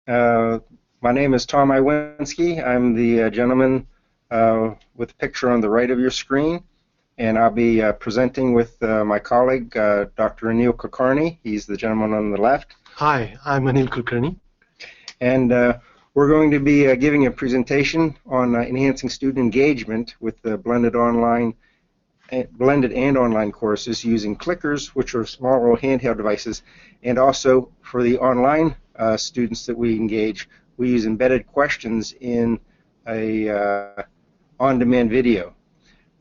Uh, my name is Tom Iwinski. I'm the gentleman with the picture on the right of your screen, and I'll be presenting with my colleague, Dr. Anil Kulkarni. He's the gentleman on the left. Hi, I'm Anil Kulkarni. And we're going to be giving a presentation on enhancing student engagement with the blended and online courses using clickers, which are small little handheld devices, and also for the online students that we engage, we use embedded questions in a on-demand video.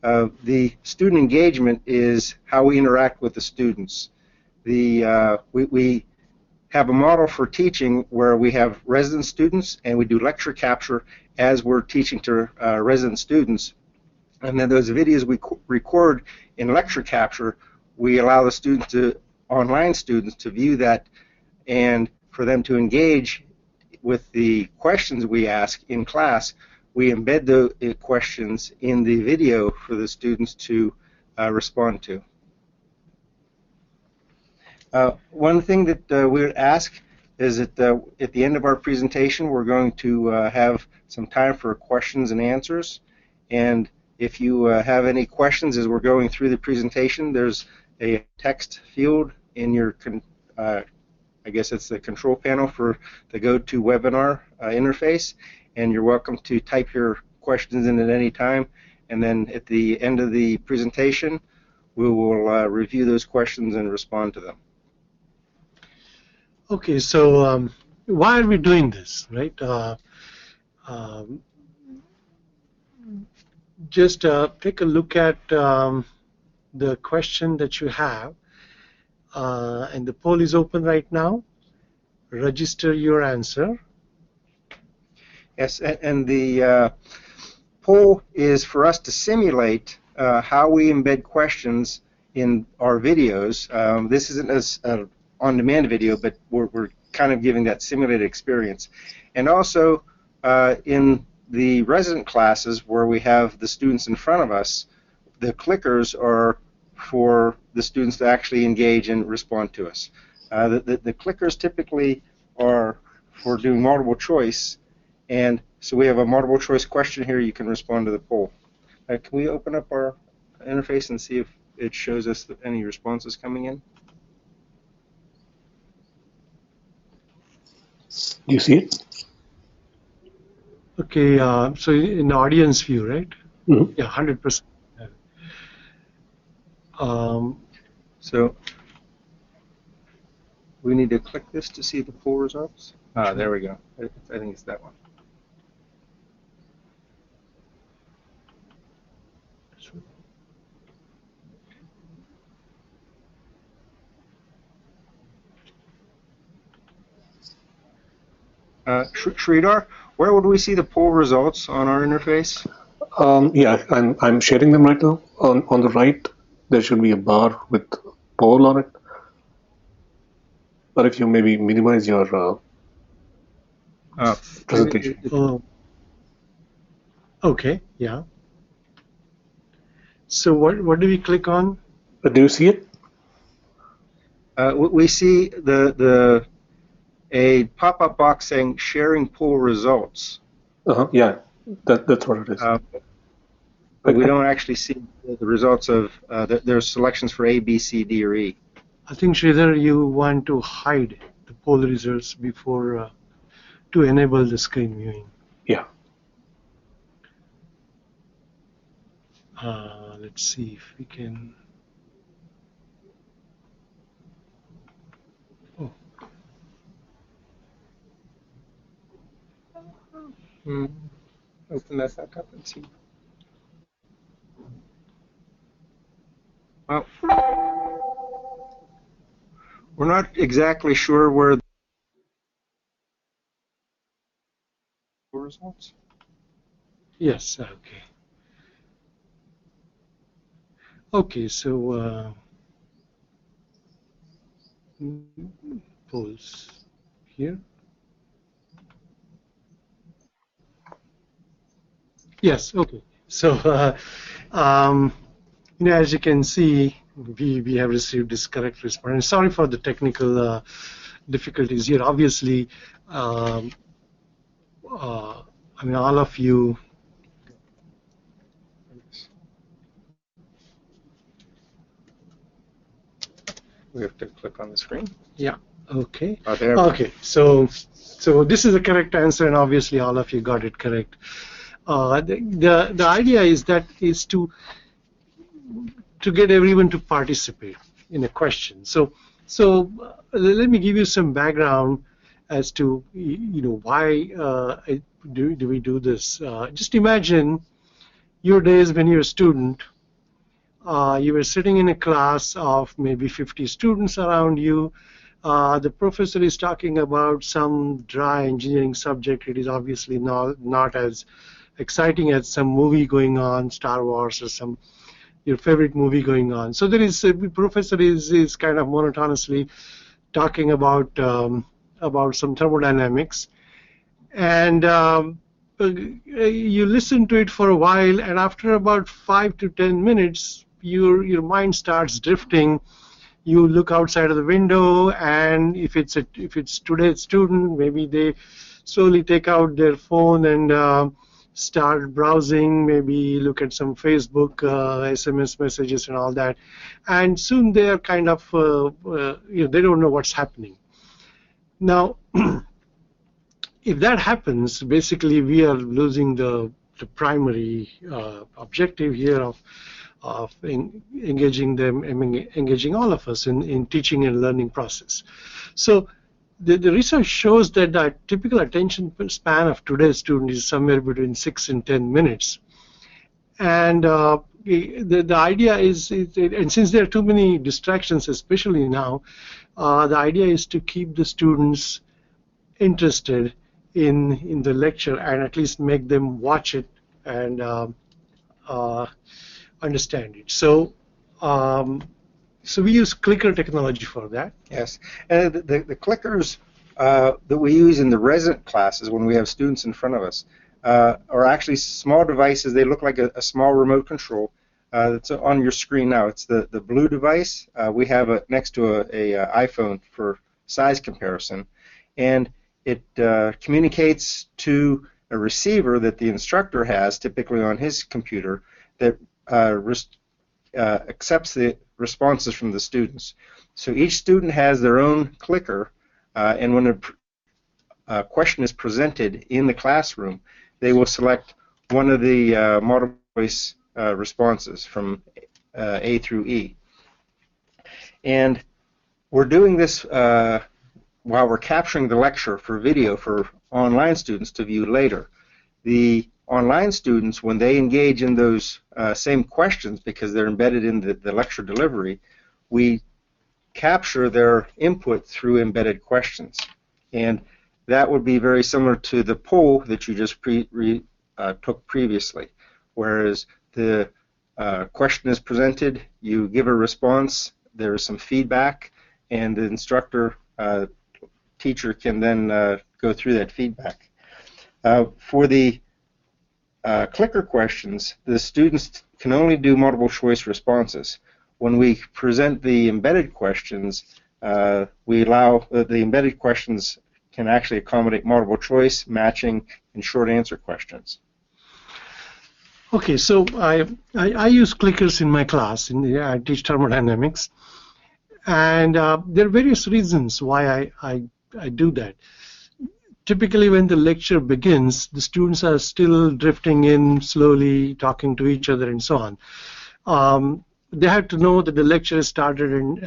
The student engagement is how we interact with the students. We have a model for teaching where we have resident students and we do lecture capture as we're teaching to resident students. And then those videos we record in lecture capture, we allow the online students to view that and for them to engage with the questions we ask in class. We embed the questions in the video for the students to respond to. One thing that we would ask is that at the end of our presentation, we're going to have some time for questions and answers. And if you have any questions as we're going through the presentation, there's a text field in your, I guess it's the control panel for the GoToWebinar interface, and you're welcome to type your questions in at any time. And then at the end of the presentation, we will review those questions and respond to them. Okay, so why are we doing this, right? Just take a look at the question that you have, and the poll is open right now. Register your answer. Yes, and the poll is for us to simulate how we embed questions in our videos. This isn't as on-demand video, but we're kind of giving that simulated experience. And also in the resident classes where we have the students in front of us, the clickers are for the students to actually engage and respond to us. The clickers typically are for doing multiple choice, and so we have a multiple choice question here. You can respond to the poll. Can we open up our interface and see if it shows us any responses coming in? Do you see it? Okay, so in audience view, right? Mm-hmm. Yeah, 100%. So we need to click this to see the poll results. Ah, there we go. I think it's that one. Sridhar, where would we see the poll results on our interface? Yeah, I'm sharing them right now. On the right, there should be a bar with poll on it. But if you maybe minimize your presentation. Okay, yeah. So what do we click on? Do you see it? We see a pop-up box saying sharing poll results. Yeah, that's what it is. But we don't actually see the results of there's selections for A, B, C, D, or E. I think, Sridhar, you want to hide the poll results before to enable the screen viewing. Yeah. Let's see if we can. Oh. Open that back up and see. Well, we're not exactly sure where the results. Yes. Okay. Okay. So polls here. Yes. Okay. So as you can see, we have received this correct response. Sorry for the technical difficulties here. Obviously, I mean, all of you. We have to click on the screen. Yeah. Okay. Oh, there. Okay. So this is the correct answer, and obviously all of you got it correct. The idea is to get everyone to participate in a question. So let me give you some background as to why do we do this. Just imagine your days when you're a student. You were sitting in a class of maybe 50 students around you. The professor is talking about some dry engineering subject. It is obviously not as exciting as some movie going on, Star Wars or your favorite movie going on. So the professor is kind of monotonously talking about some thermodynamics, and you listen to it for a while, and after about 5 to 10 minutes, your mind starts drifting. You look outside of the window, and if it's today's student, maybe they slowly take out their phone and start browsing, maybe look at some Facebook SMS messages and all that, and soon they are kind of they don't know what's happening. Now, if that happens, basically we are losing the primary objective here of engaging them, engaging all of us in teaching and learning process. So the research shows that the typical attention span of today's student is somewhere between 6 and 10 minutes. And the idea is, and since there are too many distractions, especially now, the idea is to keep the students interested in the lecture and at least make them watch it and understand it. So we use clicker technology for that. Yes, and the clickers that we use in the resident classes when we have students in front of us are actually small devices. They look like a small remote control. It's on your screen now. It's the blue device. We have it next to a iPhone for size comparison, and it communicates to a receiver that the instructor has, typically on his computer, that accepts the responses from the students. So each student has their own clicker, and when a question is presented in the classroom, they will select one of the multiple choice responses from A through E. And we're doing this while we're capturing the lecture for video for online students to view later. The online students, when they engage in those same questions, because they're embedded in the lecture delivery, we capture their input through embedded questions. And that would be very similar to the poll that you just took previously, whereas the question is presented, you give a response, there is some feedback, and the instructor, teacher can then go through that feedback. For the clicker questions, the students can only do multiple choice responses. When we present the embedded questions, we allow the embedded questions can actually accommodate multiple choice, matching, and short answer questions. Okay, so I use clickers in my class. I teach thermodynamics, and there are various reasons why I do that. Typically, when the lecture begins, the students are still drifting in, slowly talking to each other, and so on. They have to know that the lecture has started, and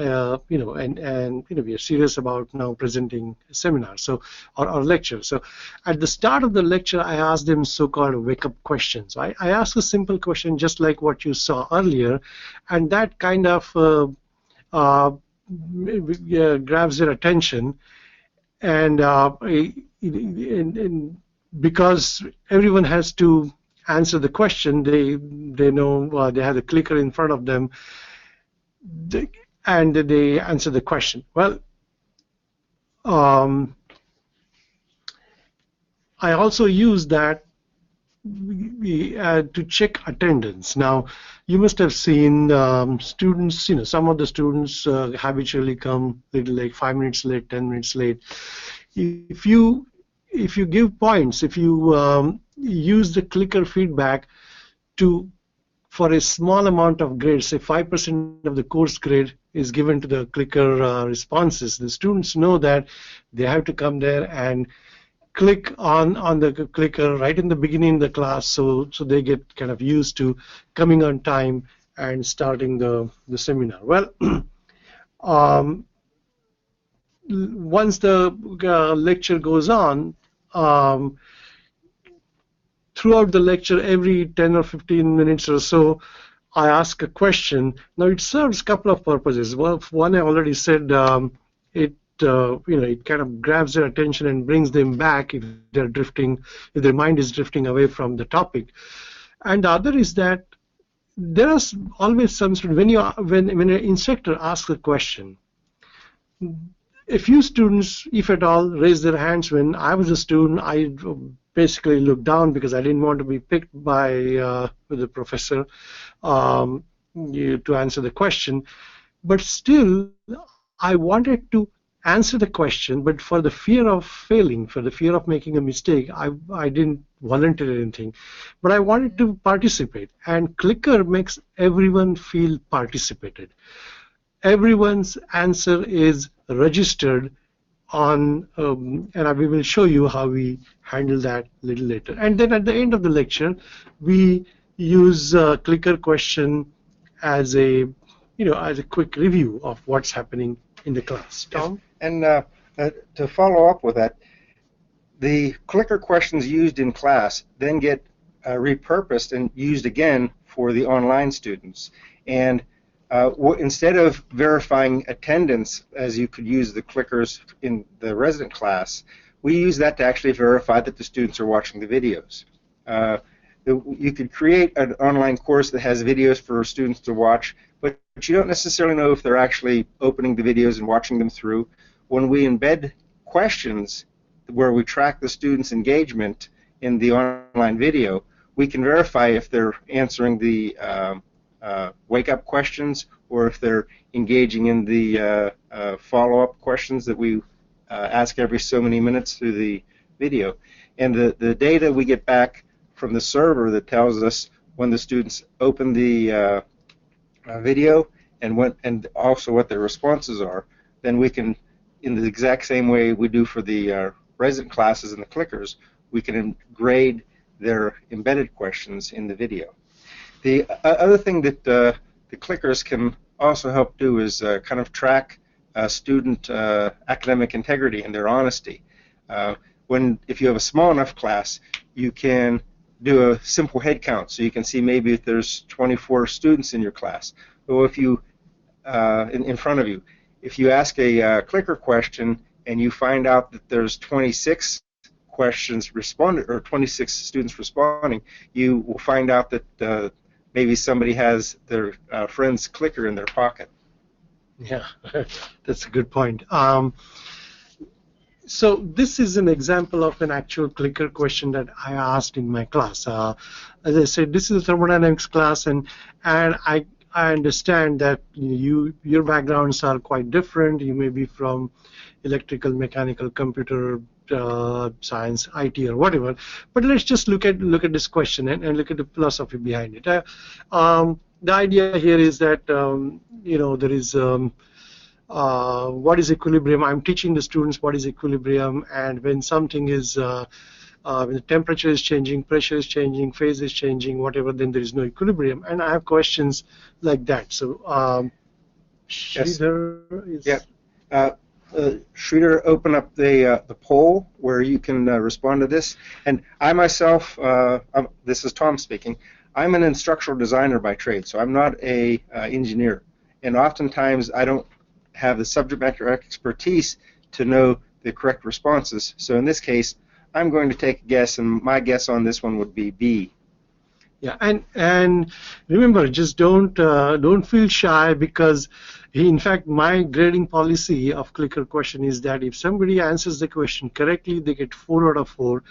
we are serious about now presenting a seminar, or lecture. So, at the start of the lecture, I ask them so-called wake-up questions. I ask a simple question, just like what you saw earlier, and that kind of grabs their attention. And because everyone has to answer the question, they know they have the clicker in front of them, and they answer the question. Well, I also use that. to check attendance. Now, you must have seen students. Some of the students habitually come little like 5 minutes late, 10 minutes late. If you give points, if you use the clicker feedback for a small amount of grades, say 5% of the course grade is given to the clicker responses, the students know that they have to come there and click on the clicker right in the beginning of the class, so they get kind of used to coming on time and starting the seminar. Well, once the lecture goes on, throughout the lecture, every 10 or 15 minutes or so, I ask a question. Now, it serves a couple of purposes. Well, one I already said, it kind of grabs their attention and brings them back if they're drifting, if their mind is drifting away from the topic. And the other is that there is always some student, when an instructor asks a question, a few students, if at all, raise their hands. When I was a student, I basically looked down because I didn't want to be picked by the professor to answer the question. But still, I wanted to answer the question, but for the fear of failing, for the fear of making a mistake, I didn't volunteer anything. But I wanted to participate, and clicker makes everyone feel participated. Everyone's answer is registered on, and we will show you how we handle that a little later. And then at the end of the lecture, we use clicker question as a quick review of what's happening in the class. Tom? And to follow up with that, the clicker questions used in class then get repurposed and used again for the online students. And instead of verifying attendance, as you could use the clickers in the resident class, we use that to actually verify that the students are watching the videos. You could create an online course that has videos for students to watch, but you don't necessarily know if they're actually opening the videos and watching them through. When we embed questions where we track the students' engagement in the online video, we can verify if they're answering the wake-up questions or if they're engaging in the follow-up questions that we ask every so many minutes through the video. And the data we get back from the server that tells us when the students open the video and also what their responses are, then we can, in the exact same way we do for the resident classes and the clickers, we can grade their embedded questions in the video. The other thing that the clickers can also help do is kind of track student academic integrity and their honesty. If you have a small enough class, you can do a simple head count, so you can see maybe if there's 24 students in your class. Or if you, in front of you, if you ask a clicker question and you find out that there's 26 questions responded, or 26 students responding, you will find out that maybe somebody has their friend's clicker in their pocket. Yeah, that's a good point. So this is an example of an actual clicker question that I asked in my class. As I said, this is a thermodynamics class, and I understand that your backgrounds are quite different. You may be from electrical, mechanical, computer science, IT, or whatever. But let's just look at this question and look at the philosophy behind it. The idea here is that there is what is equilibrium. I'm teaching the students what is equilibrium, and when something is when the temperature is changing, pressure is changing, phase is changing, whatever, then there is no equilibrium. And I have questions like that. So Sridhar is... Yeah. Sridhar, open up the poll where you can respond to this. And I myself, this is Tom speaking, I'm an instructional designer by trade, so I'm not a engineer. And oftentimes I don't have the subject matter expertise to know the correct responses. So in this case, I'm going to take a guess, and my guess on this one would be B. Yeah, and remember, just don't feel shy, because in fact, my grading policy of clicker question is that if somebody answers the question correctly, they get 4 out of 4.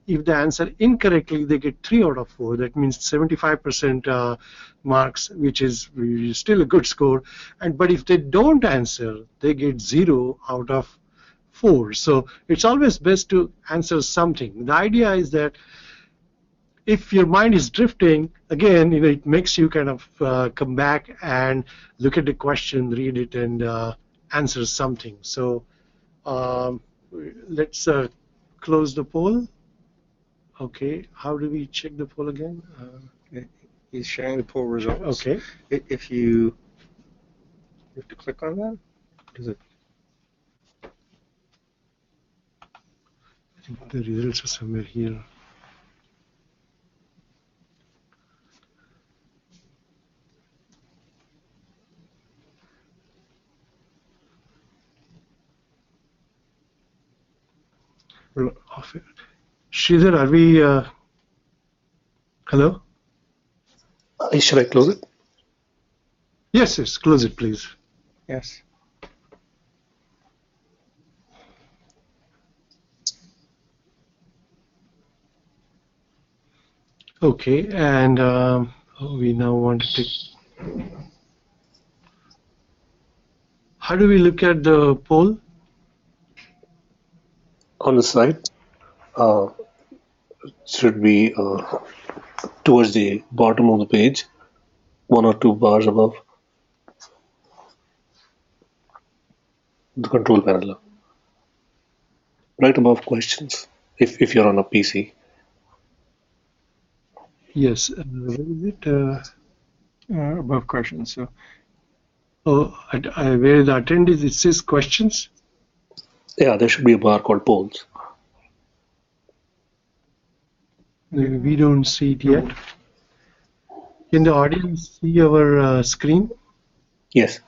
If they answer incorrectly, they get 3 out of 4. That means 75% marks, which is still a good score. And but if they don't answer, they get 0 out of 4. So it's always best to answer something. The idea is that if your mind is drifting, again, it makes you kind of come back and look at the question, read it, and answer something. So um, let's close the poll. Okay, how do we check the poll again? He's sharing the poll results. Okay. If you have to click on that, does it? I think the results are somewhere here. Sridhar, are we? Hello? Should I close it? Yes, close it, please. Yes. Okay, and we now want to take. How do we look at the poll? On the side, should be towards the bottom of the page, 1 or 2 bars above the control panel, right above questions, if you're on a PC. Yes, where is it? Above questions. So. Oh, where the attendees, it says questions. Yeah, there should be a bar called polls. We don't see it yet. Can the audience see our screen? Yes.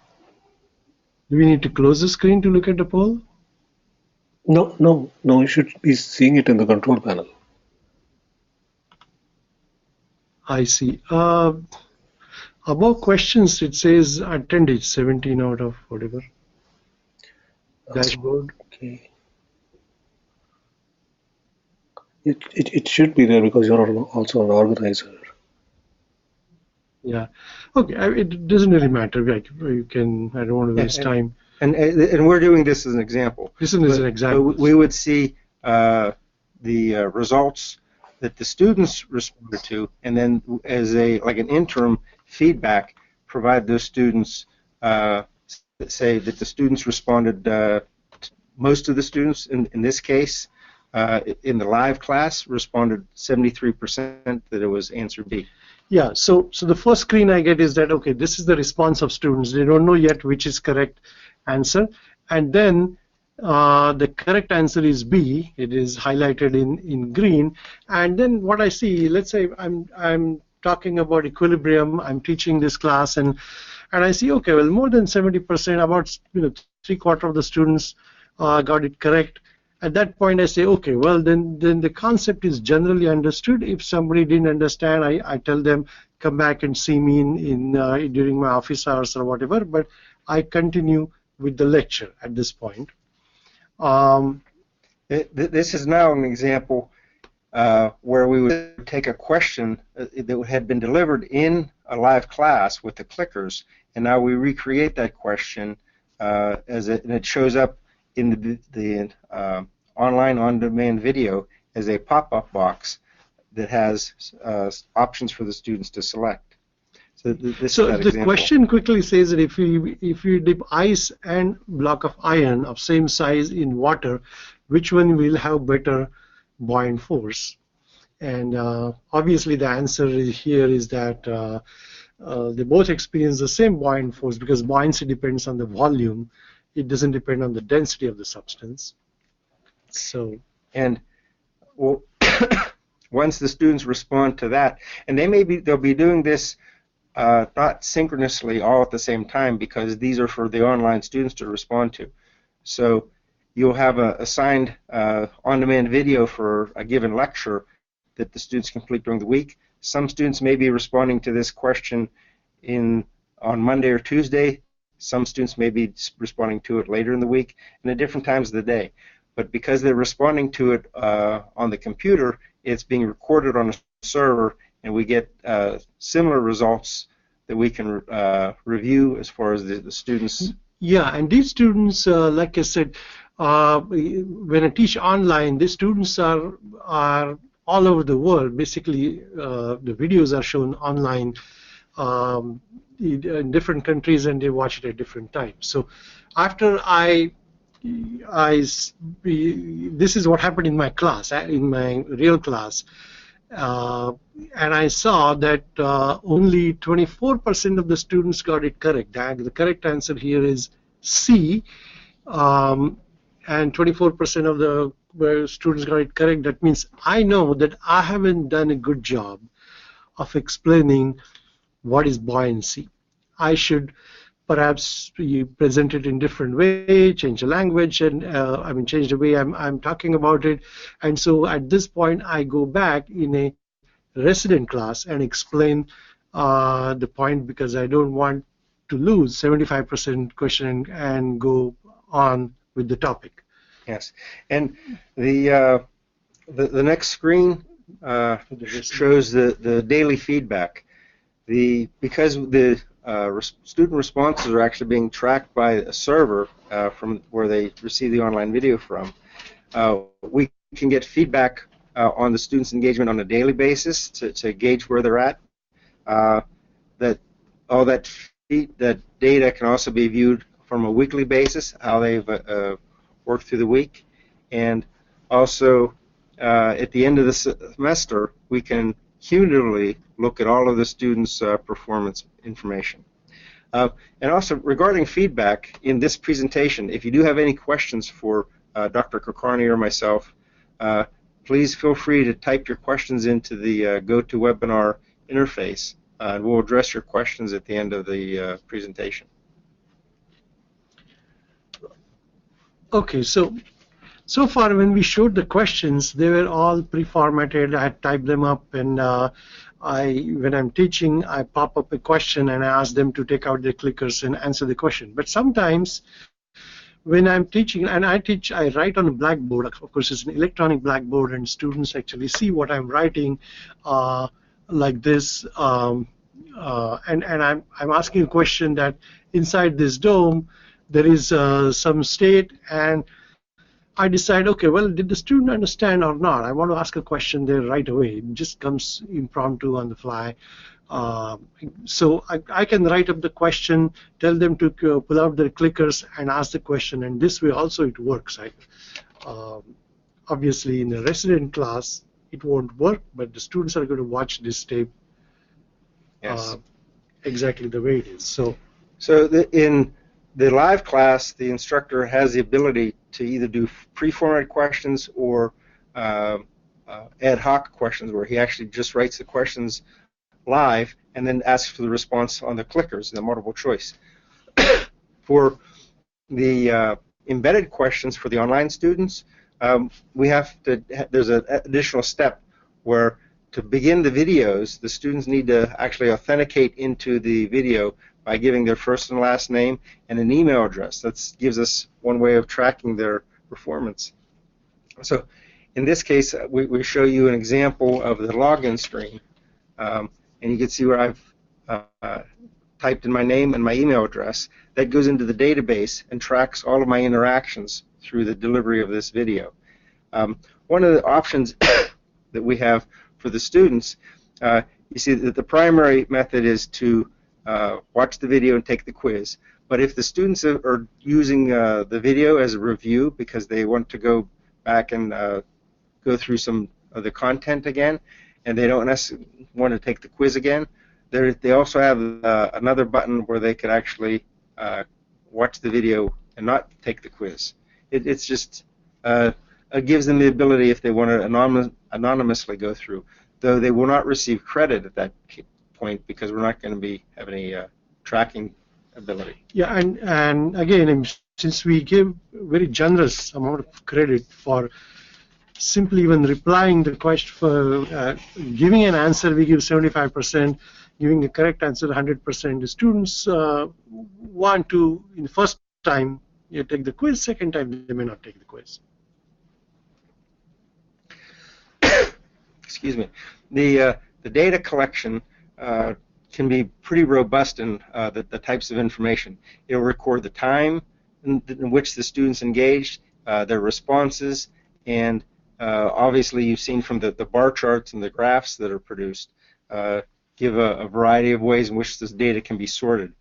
Do we need to close the screen to look at the poll? No, you should be seeing it in the control panel. I see. Above questions, it says attended 17 out of whatever. Dashboard. Okay. It should be there because you're also an organizer. Yeah. Okay. It doesn't really matter. Like you can. I don't want to waste time. And we're doing this as an example. This is an example. We would see the results that the students responded to, and then as an interim feedback, provide those students say that the students responded. Most of the students in this case in the live class responded 73% that it was answer B. Yeah, so the first screen I get is that, okay, this is the response of students. They don't know yet which is correct answer. And then the correct answer is B. It is highlighted in green. And then what I see, let's say I'm talking about equilibrium. I'm teaching this class, and I see, okay, well, more than 70%, about 3/4 of the students got it correct. At that point, I say, okay, well, then the concept is generally understood. If somebody didn't understand, I tell them, come back and see me in during my office hours or whatever, but I continue with the lecture at this point. This is now an example where we would take a question that had been delivered in a live class with the clickers, and now we recreate that question and it shows up in the online on-demand video as a pop-up box that has options for the students to select. So the question quickly says that if you dip ice and block of iron of same size in water, which one will have better buoyant force? And obviously the answer here is that they both experience the same buoyant force, because buoyancy depends on the volume. It doesn't depend on the density of the substance. So, and well, once the students respond to that, and they'll be doing this not synchronously all at the same time, because these are for the online students to respond to. So you'll have a assigned on-demand video for a given lecture that the students complete during the week. some students may be responding to this question on Monday or Tuesday. Some students may be responding to it later in the week and at different times of the day. But because they're responding to it on the computer, it's being recorded on a server, and we get similar results that we can review as far as the students. Yeah, and these students, like I said, when I teach online, these students are all over the world. Basically, the videos are shown online in different countries, and they watch it at different times. So after this is what happened in my class, in my real class, and I saw that only 24% of the students got it correct. The correct answer here is C, and 24% of the students got it correct. That means I know that I haven't done a good job of explaining what is buoyancy. I should perhaps present it in different way, change the language, and change the way I'm talking about it. And so at this point, I go back in a resident class and explain the point, because I don't want to lose 75% question and go on with the topic. Yes, and the next screen shows the daily feedback. Because the student responses are actually being tracked by a server from where they receive the online video from, we can get feedback on the students' engagement on a daily basis to gauge where they're at. That data can also be viewed from a weekly basis, how they've worked through the week, and also at the end of the semester, we can cumulatively look at all of the students' performance information. And also, regarding feedback in this presentation, if you do have any questions for Dr. Kulkarni or myself, please feel free to type your questions into the GoToWebinar interface, and we'll address your questions at the end of the presentation. Okay, so far when we showed the questions, they were all pre-formatted. I had typed them up, and when I'm teaching, I pop up a question and I ask them to take out their clickers and answer the question. But sometimes when I'm teaching, and I write on a blackboard. Of course, it's an electronic blackboard, and students actually see what I'm writing like this. And I'm asking a question that inside this dome there is some state, and I decide, okay, well, did the student understand or not? I want to ask a question there right away. It just comes impromptu on the fly. So I can write up the question, tell them to pull out their clickers and ask the question, and this way also it works. Obviously, in a resident class, it won't work, but the students are going to watch this tape exactly the way it is. So in the live class, the instructor has the ability to either do pre-formatted questions or ad hoc questions, where he actually just writes the questions live and then asks for the response on the clickers, the multiple choice. For the embedded questions for the online students, there's an additional step where to begin the videos, the students need to actually authenticate into the video by giving their first and last name and an email address. That gives us one way of tracking their performance. So in this case, we show you an example of the login screen. And you can see where I've typed in my name and my email address. That goes into the database and tracks all of my interactions through the delivery of this video. One of the options that we have for the students, you see that the primary method is to watch the video and take the quiz. But if the students are using the video as a review because they want to go back and go through some of the content again, and they don't necessarily want to take the quiz again, they also have another button where they could actually watch the video and not take the quiz. It's just it gives them the ability, if they want to anonymously go through, though they will not receive credit at that point because we're not going to have any tracking ability. Yeah, and again, since we give very generous amount of credit for simply even replying the question for giving an answer, we give 75%, giving the correct answer 100%. The students want to, in the first time, you take the quiz, second time they may not take the quiz. Excuse me. The data collection can be pretty robust in the types of information. It'll record the time in which the students engaged, their responses, and obviously you've seen from the bar charts and the graphs that are produced, give a variety of ways in which this data can be sorted.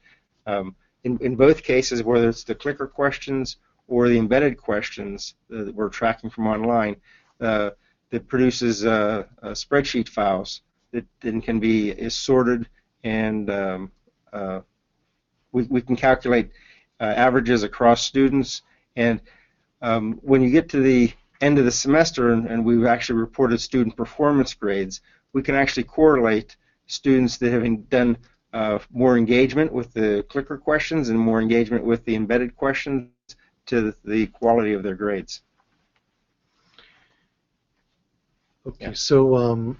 In both cases, whether it's the clicker questions or the embedded questions that we're tracking from online, that produces spreadsheet files that then can be sorted, and we can calculate averages across students. And when you get to the end of the semester and we've actually reported student performance grades, we can actually correlate students that have done more engagement with the clicker questions and more engagement with the embedded questions to the quality of their grades. Okay, Yeah. so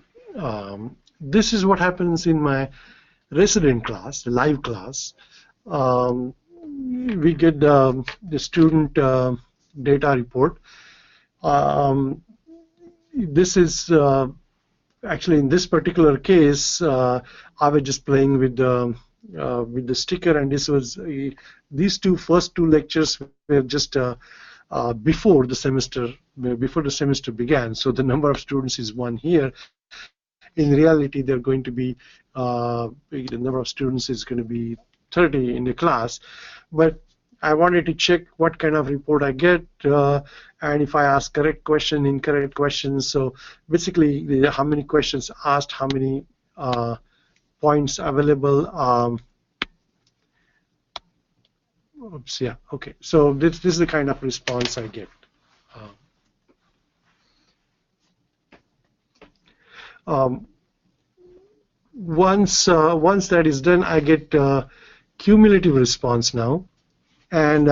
this is what happens in my resident class, the live class. We get the student data report. This is actually, in this particular case, I was just playing with the sticker, and this was these first two lectures were just before the semester began. So the number of students is 1 here. In reality, they're going to be the number of students is going to be 30 in the class, but I wanted to check what kind of report I get, and if I ask correct question, incorrect questions. So basically, how many questions asked, how many points available. Oops, yeah, okay. So this is the kind of response I get. Once that is done, I get cumulative response now. And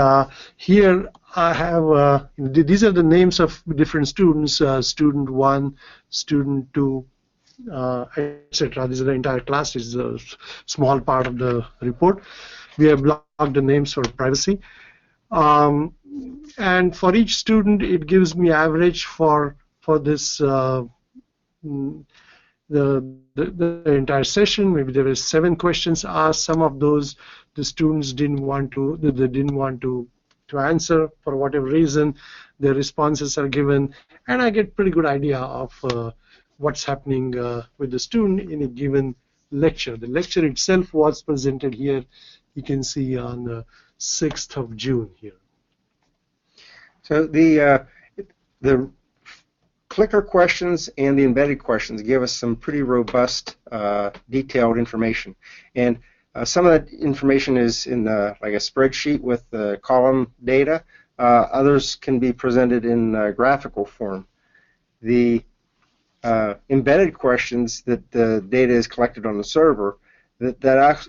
here I have, these are the names of different students, student 1, student 2, etc. These are the entire class. This is a small part of the report. We have blocked the names for privacy. And for each student, it gives me average for this the entire session. Maybe there were 7 questions asked. Some of those the students didn't want to answer for whatever reason. Their responses are given, and I get pretty good idea of what's happening with the student in a given lecture. The lecture itself was presented here. You can see on the 6th of June here. So the clicker questions and the embedded questions give us some pretty robust, detailed information. And some of that information is in like a spreadsheet with column data. Others can be presented in graphical form. The embedded questions that the data is collected on the server, that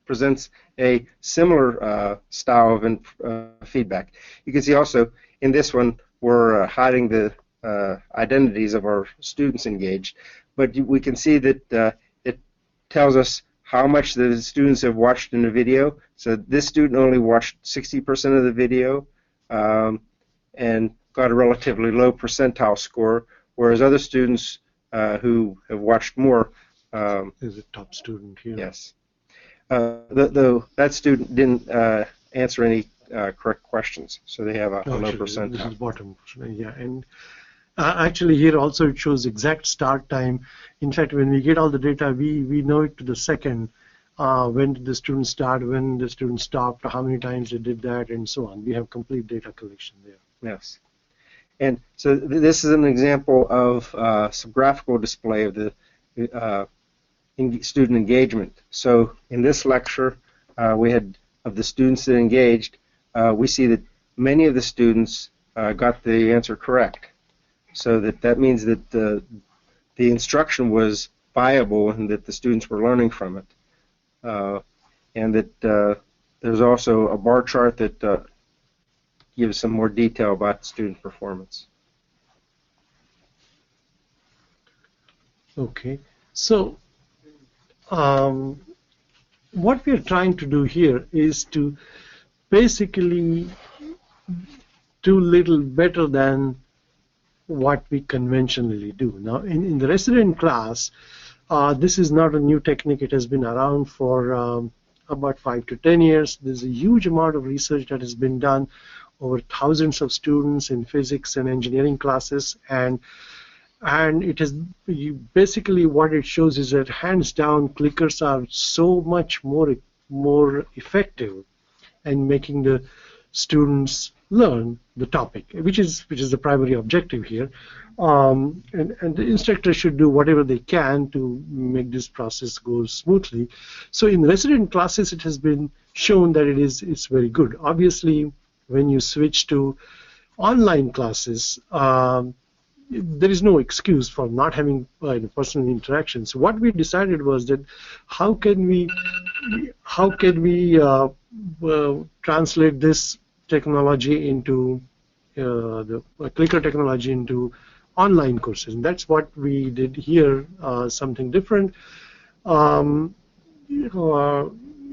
presents a similar style of feedback. You can see also in this one we're hiding the identities of our students engaged, but we can see that it tells us how much the students have watched in the video. So this student only watched 60% of the video and got a relatively low percentile score, whereas other students who have watched more. Is a top student here. Yes. That student didn't answer any correct questions, so they have a low percentile. This is bottom, yeah. And actually here also it shows exact start time. In fact, when we get all the data, we know it to the second. When did the student start, when the student stopped, how many times they did that, and so on. We have complete data collection there. Yes. And so this is an example of some graphical display of the student engagement. So in this lecture, we had of the students that engaged, we see that many of the students got the answer correct. So that means that the instruction was viable and that the students were learning from it. And that there's also a bar chart that gives some more detail about the student performance. Okay. So what we are trying to do here is to basically do little better than what we conventionally do. Now, in the resident class, this is not a new technique. It has been around for about 5 to 10 years. There's a huge amount of research that has been done over thousands of students in physics and engineering classes, and it is basically what it shows is that hands down clickers are so much more effective in making the students learn the topic, which is the primary objective here. And the instructor should do whatever they can to make this process go smoothly. So in resident classes, it has been shown that it's very good. Obviously, when you switch to online classes, there is no excuse for not having personal interactions. So what we decided was that how can we translate this technology into the clicker technology into online courses, and that's what we did here. Something different.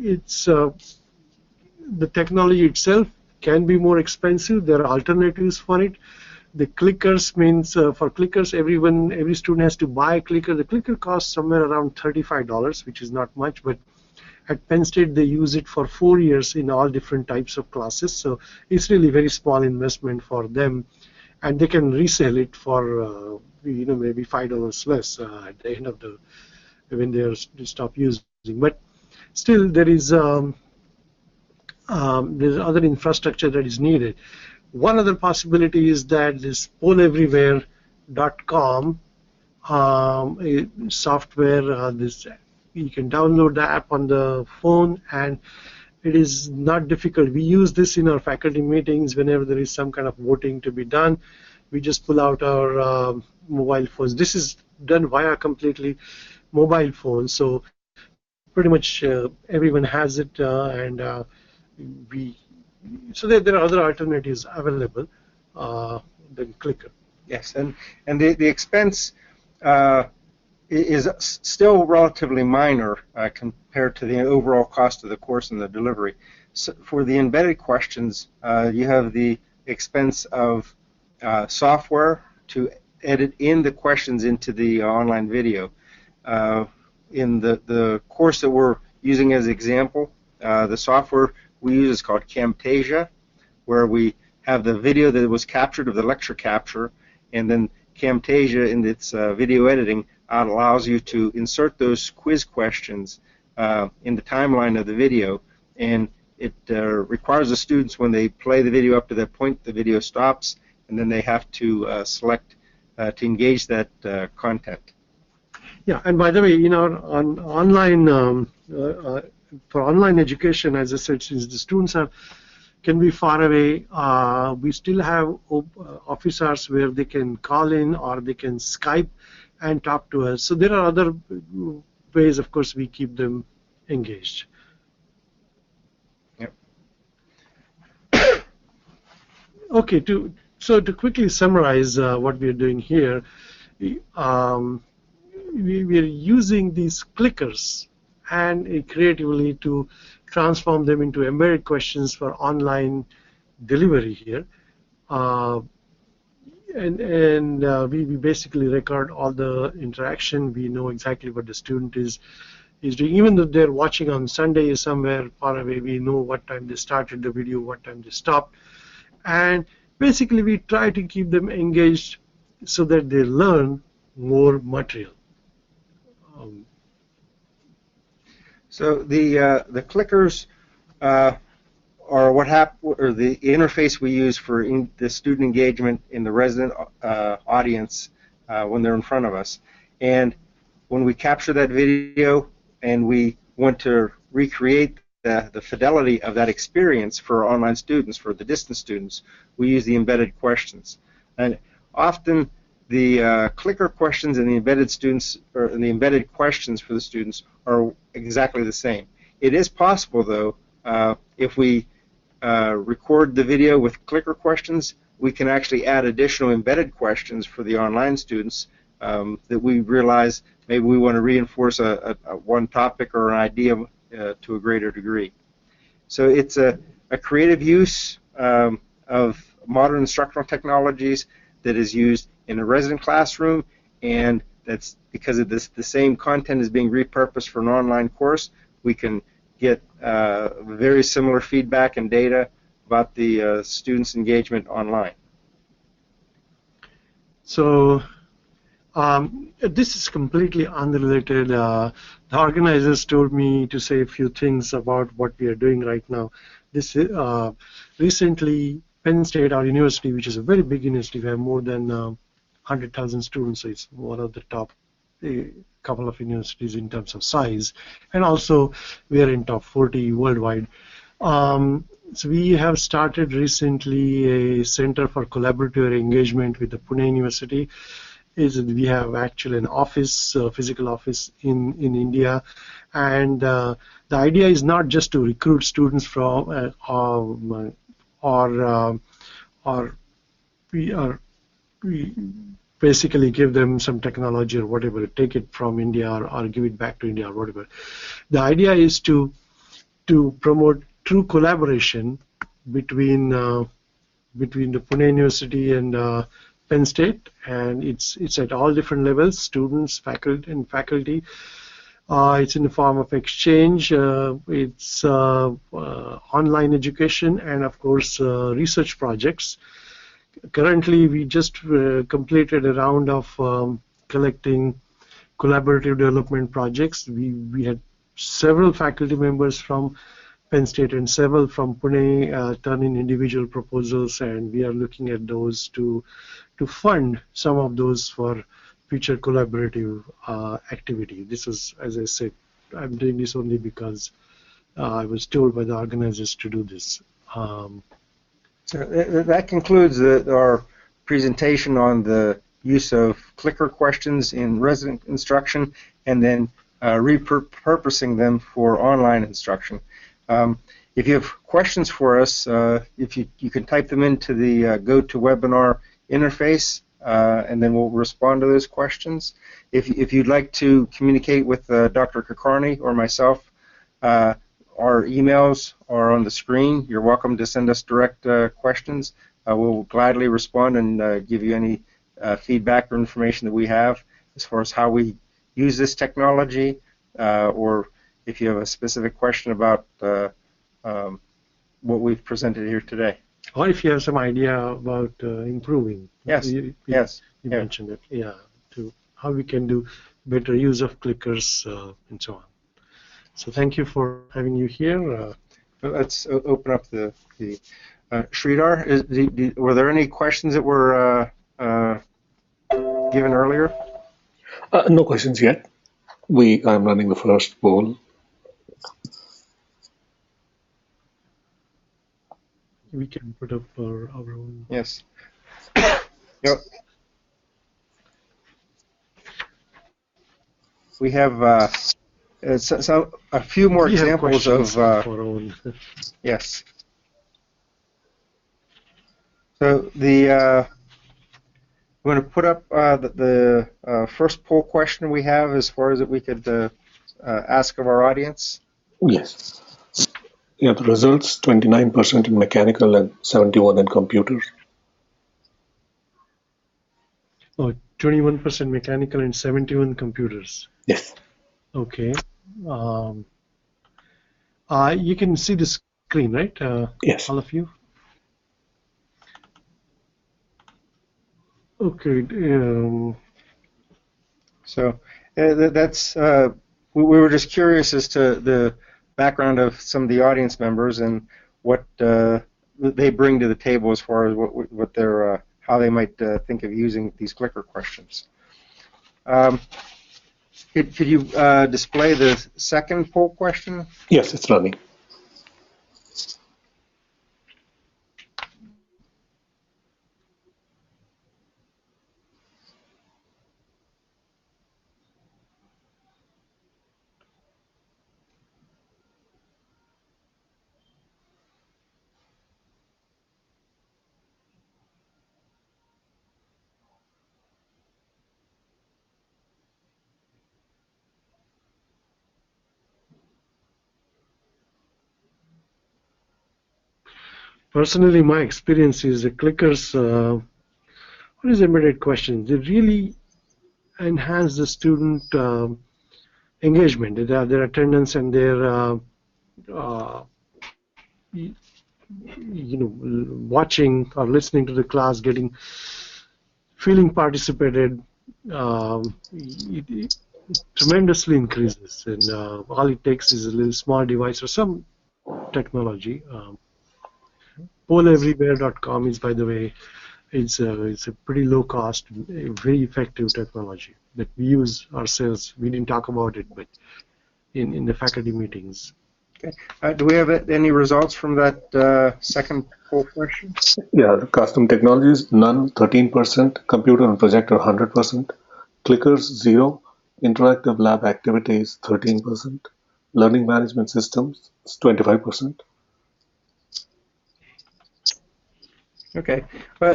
It's the technology itself can be more expensive. There are alternatives for it. The clickers means for clickers, every student has to buy a clicker. The clicker costs somewhere around $35, which is not much, but at Penn State they use it for 4 years in all different types of classes. So it's really very small investment for them, and they can resell it for maybe $5 less at the end of when they stop using. But still, there's other infrastructure that is needed. One other possibility is that this polleverywhere.com software, you can download the app on the phone, and it is not difficult. We use this in our faculty meetings whenever there is some kind of voting to be done. We just pull out our mobile phones. This is done via completely mobile phones, so pretty much everyone has it, and so there are other alternatives available than clicker. Yes, and the expense is still relatively minor compared to the overall cost of the course and the delivery. So for the embedded questions, you have the expense of software to edit in the questions into the online video. In the course that we're using as example, the software we use is called Camtasia, where we have the video that was captured of the lecture capture, and then Camtasia in its video editing allows you to insert those quiz questions in the timeline of the video, and it requires the students, when they play the video up to that point, the video stops, and then they have to select to engage that content. Yeah, and by the way, on online for online education, as I said, since the students can be far away, we still have office hours where they can call in or they can Skype and talk to us. So there are other ways, of course, we keep them engaged. Yep. Okay, so to quickly summarize what we are doing here, we are using these clickers and creatively to transform them into embedded questions for online delivery here. We basically record all the interaction. We know exactly what the student is doing. Even though they're watching on Sunday somewhere far away, we know what time they started the video, what time they stopped. And basically we try to keep them engaged so that they learn more material. So the clickers are the interface we use for the student engagement in the resident audience when they're in front of us. And when we capture that video and we want to recreate the fidelity of that experience for our online students, for the distance students, we use the embedded questions. And often the clicker questions and the embedded students, or the embedded questions for the students, are exactly the same. It is possible, though, if we record the video with clicker questions, we can actually add additional embedded questions for the online students that we realize maybe we want to reinforce one topic or an idea to a greater degree. So it's a creative use of modern instructional technologies that is used in a resident classroom, and that's because of this, the same content is being repurposed for an online course. We can get very similar feedback and data about the students' engagement online. So this is completely unrelated. The organizers told me to say a few things about what we are doing right now. This recently, Penn State, our university, which is a very big university, we have more than 100,000 students, so it's one of the top couple of universities in terms of size, and also we are in top 40 worldwide. So we have started recently a Center for Collaborative Engagement with the Pune University. We have actually an office, physical office in India, and the idea is not just to recruit students from we basically give them some technology or whatever, take it from India or give it back to India or whatever. The idea is to promote true collaboration between the Pune University and Penn State, and it's at all different levels, students, faculty. It's in the form of exchange. It's online education, and of course research projects. Currently, we just completed a round of collecting collaborative development projects. We had several faculty members from Penn State and several from Pune turn in individual proposals, and we are looking at those to fund some of those for future collaborative activity. This is, as I said, I'm doing this only because I was told by the organizers to do this. So that concludes our presentation on the use of clicker questions in resident instruction and then repurposing them for online instruction. If you have questions for us, if you can type them into the GoToWebinar interface, and then we'll respond to those questions. If you'd like to communicate with Dr. Kakarni or myself, our emails are on the screen. You're welcome to send us direct questions. We'll gladly respond and give you any feedback or information that we have as far as how we use this technology, or if you have a specific question about what we've presented here today. Or if you have some idea about improving. Yes. You mentioned it. Yeah. To how we can do better use of clickers and so on. So thank you for having you here. Let's open up the Sridhar. Were there any questions that were given earlier? No questions yet. I'm running the first poll. We can put up our own. Yes. Yep. We have a few more examples of yes. So I'm going to put up the first poll question we have as far as that we could ask of our audience. Yes. Yeah, the results 29% in mechanical and 71% in computers. Oh, 21% mechanical and 71% computers. Yes. Okay. You can see the screen, right? Yes. All of you? Okay. So that's we were just curious as to the background of some of the audience members and what they bring to the table as far as what their how they might think of using these clicker questions. Could you display the second poll question? Yes, it's running. Personally, my experience is the clickers, what is embedded questions? They really enhance the student engagement, their attendance and their uh, watching or listening to the class, feeling participated, it tremendously increases. And all it takes is a little small device or some technology. Polleverywhere.com is, by the way, it's a pretty low cost, very effective technology that we use ourselves. We didn't talk about it, but in the faculty meetings. Okay. Do we have any results from that second poll question? Yeah, the custom technologies, none, 13%, computer and projector, 100%, clickers, 0, interactive lab activities, 13%, learning management systems, 25%. Okay. Well,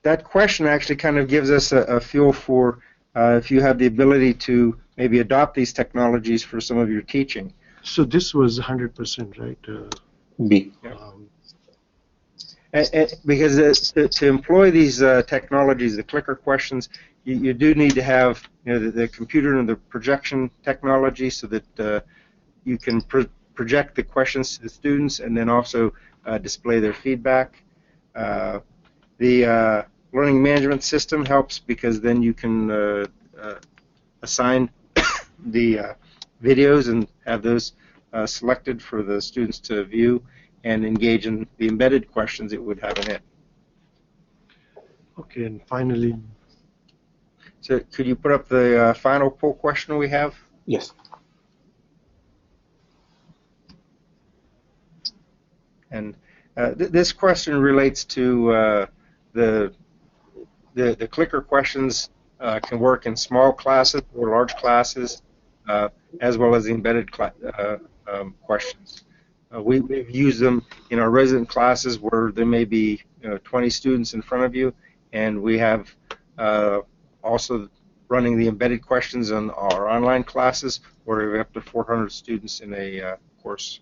that question actually kind of gives us a feel for if you have the ability to maybe adopt these technologies for some of your teaching. So this was 100%, right? B. Because to employ these technologies, the clicker questions, you do need to have the computer and the projection technology so that you can project the questions to the students and then also display their feedback. The learning management system helps because then you can assign the videos and have those selected for the students to view and engage in the embedded questions it would have in it. Okay, and finally. So could you put up the final poll question we have? Yes. And this question relates to the clicker questions can work in small classes or large classes, as well as the embedded questions. We've used them in our resident classes where there may be 20 students in front of you, and we have also running the embedded questions on our online classes where we have up to 400 students in a course.